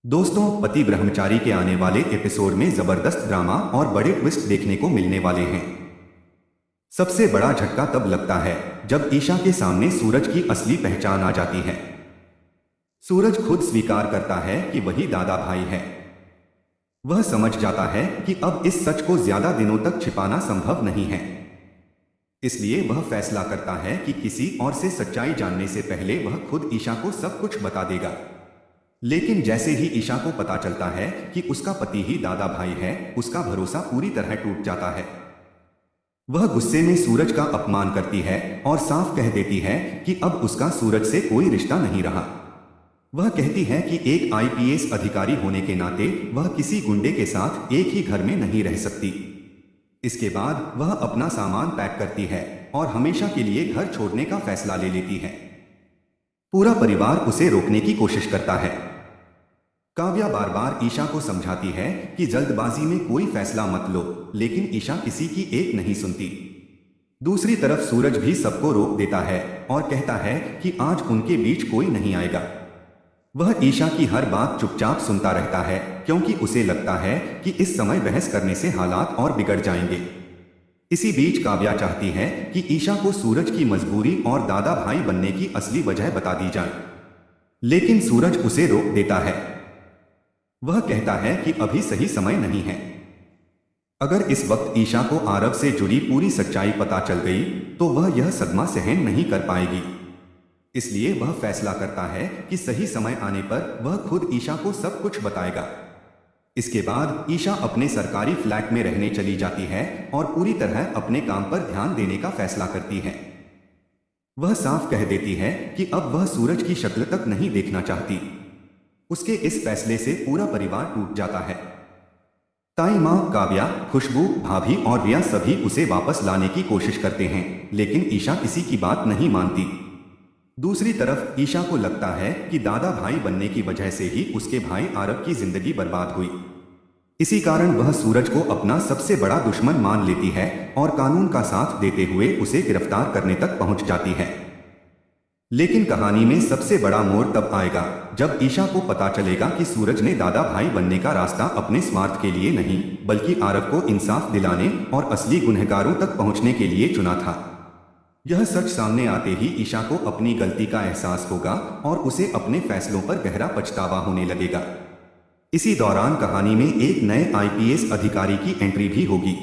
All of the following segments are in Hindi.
दोस्तों, पति ब्रह्मचारी के आने वाले एपिसोड में जबरदस्त ड्रामा और बड़े ट्विस्ट देखने को मिलने वाले हैं। सबसे बड़ा झटका तब लगता है जब ईशा के सामने सूरज की असली पहचान आ जाती है। सूरज खुद स्वीकार करता है कि वही दादा भाई है। वह समझ जाता है कि अब इस सच को ज्यादा दिनों तक छिपाना संभव नहीं है। इसलिए वह फैसला करता है कि किसी और से सच्चाई जानने से पहले वह खुद ईशा को सब कुछ बता देगा। लेकिन जैसे ही ईशा को पता चलता है कि उसका पति ही दादा भाई है, उसका भरोसा पूरी तरह टूट जाता है। वह गुस्से में सूरज का अपमान करती है और साफ कह देती है कि अब उसका सूरज से कोई रिश्ता नहीं रहा। वह कहती है कि एक आईपीएस अधिकारी होने के नाते वह किसी गुंडे के साथ एक ही घर में नहीं रह सकती। इसके बाद वह अपना सामान पैक करती है और हमेशा के लिए घर छोड़ने का फैसला ले लेती है। पूरा परिवार उसे रोकने की कोशिश करता है। काव्या बार बार ईशा को समझाती है कि जल्दबाजी में कोई फैसला मत लो, लेकिन ईशा किसी की एक नहीं सुनती। दूसरी तरफ सूरज भी सबको रोक देता है और कहता है कि आज उनके बीच कोई नहीं आएगा। वह ईशा की हर बात चुपचाप सुनता रहता है क्योंकि उसे लगता है कि इस समय बहस करने से हालात और बिगड़ जाएंगे। इसी बीच काव्या चाहती है कि ईशा को सूरज की मजबूरी और दादा भाई बनने की असली वजह बता दी जाए, लेकिन सूरज उसे रोक देता है। वह कहता है कि अभी सही समय नहीं है। अगर इस वक्त ईशा को आरव से जुड़ी पूरी सच्चाई पता चल गई तो वह यह सदमा सहन नहीं कर पाएगी। इसलिए वह फैसला करता है कि सही समय आने पर वह खुद ईशा को सब कुछ बताएगा। इसके बाद ईशा अपने सरकारी फ्लैट में रहने चली जाती है और पूरी तरह अपने काम पर ध्यान देने का फैसला करती है। वह साफ कह देती है कि अब वह सूरज की शक्ल तक नहीं देखना चाहती। उसके इस फैसले से पूरा परिवार टूट जाता है। ताई माँ, काव्या, खुशबू, भाभी और रिया सभी उसे वापस लाने की कोशिश करते हैं, लेकिन ईशा किसी की बात नहीं मानती। दूसरी तरफ ईशा को लगता है कि दादा भाई बनने की वजह से ही उसके भाई आरव की जिंदगी बर्बाद हुई। इसी कारण वह सूरज को अपना सबसे बड़ा दुश्मन मान लेती है और कानून का साथ देते हुए उसे गिरफ्तार करने तक पहुंच जाती है। लेकिन कहानी में सबसे बड़ा मोड़ तब आएगा जब ईशा को पता चलेगा कि सूरज ने दादा भाई बनने का रास्ता अपने स्वार्थ के लिए नहीं, बल्कि आरव को इंसाफ दिलाने और असली गुनहगारों तक पहुंचने के लिए चुना था। यह सच सामने आते ही ईशा को अपनी गलती का एहसास होगा और उसे अपने फैसलों पर गहरा पछतावा होने लगेगा। इसी दौरान कहानी में एक नए आईपीएस अधिकारी की एंट्री भी होगी।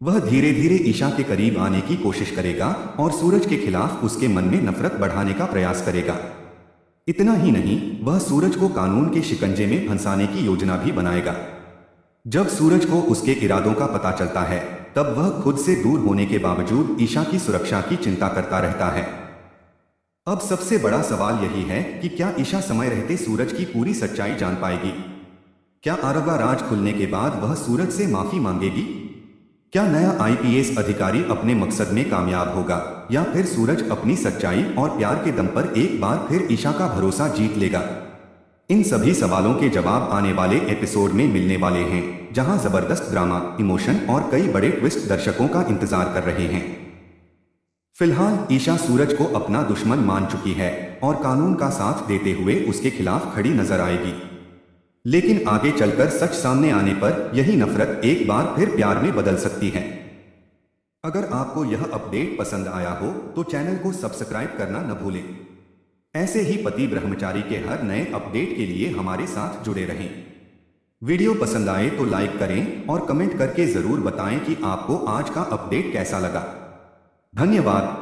वह धीरे धीरे ईशा के करीब आने की कोशिश करेगा और सूरज के खिलाफ उसके मन में नफरत बढ़ाने का प्रयास करेगा। इतना ही नहीं, वह सूरज को कानून के शिकंजे में फंसाने की योजना भी बनाएगा। जब सूरज को उसके इरादों का पता चलता है तब वह खुद से दूर होने के बावजूद ईशा की सुरक्षा की चिंता करता रहता है। अब सबसे बड़ा सवाल यही है कि क्या ईशा समय रहते सूरज की पूरी सच्चाई जान पाएगी? क्या आरव का राज खुलने के बाद वह सूरज से माफी मांगेगी? क्या नया आईपीएस अधिकारी अपने मकसद में कामयाब होगा या फिर सूरज अपनी सच्चाई और प्यार के दम पर एक बार फिर ईशा का भरोसा जीत लेगा? इन सभी सवालों के जवाब आने वाले एपिसोड में मिलने वाले हैं, जहां जबरदस्त ड्रामा, इमोशन और कई बड़े ट्विस्ट दर्शकों का इंतजार कर रहे हैं। फिलहाल ईशा सूरज को अपना दुश्मन मान चुकी है और कानून का साथ देते हुए उसके खिलाफ खड़ी नजर आएगी। लेकिन आगे चलकर सच सामने आने पर यही नफरत एक बार फिर प्यार में बदल सकती है। अगर आपको यह अपडेट पसंद आया हो तो चैनल को सब्सक्राइब करना न भूलें। ऐसे ही पति ब्रह्मचारी के हर नए अपडेट के लिए हमारे साथ जुड़े रहें। वीडियो पसंद आए तो लाइक करें और कमेंट करके जरूर बताएं कि आपको आज का अपडेट कैसा लगा। धन्यवाद।